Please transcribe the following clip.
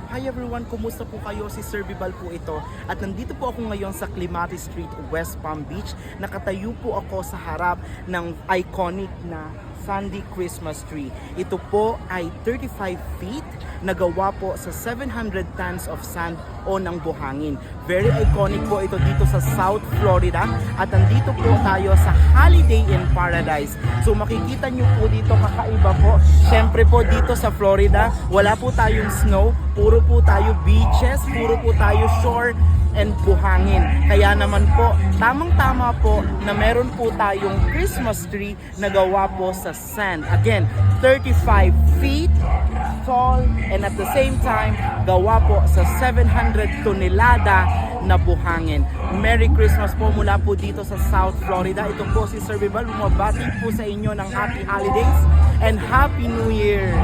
Hi everyone, kumusta po kayo? Si Sir Bibal po ito. At nandito po ako ngayon sa Clemati Street, West Palm Beach. Nakatayo po ako sa harap ng iconic na Sandy Christmas tree. Ito po ay 35 feet, nagawa po sa 700 tons of sand o ng buhangin. Very iconic po ito dito sa South Florida at nandito po tayo sa Holiday in Paradise. So makikita nyo po dito kakaiba po. Siyempre po dito sa Florida, wala po tayong snow, puro po tayo beaches, puro po tayo shore and buhangin. Kaya naman po, tamang-tama po na meron po tayong Christmas tree na gawa po sa sand. Again, 35 feet tall and at the same time, gawa po sa 700 tonelada na buhangin. Merry Christmas po mula po dito sa South Florida. Ito po si Sir Bibal, bumabati po sa inyo ng Happy Holidays and Happy New Year!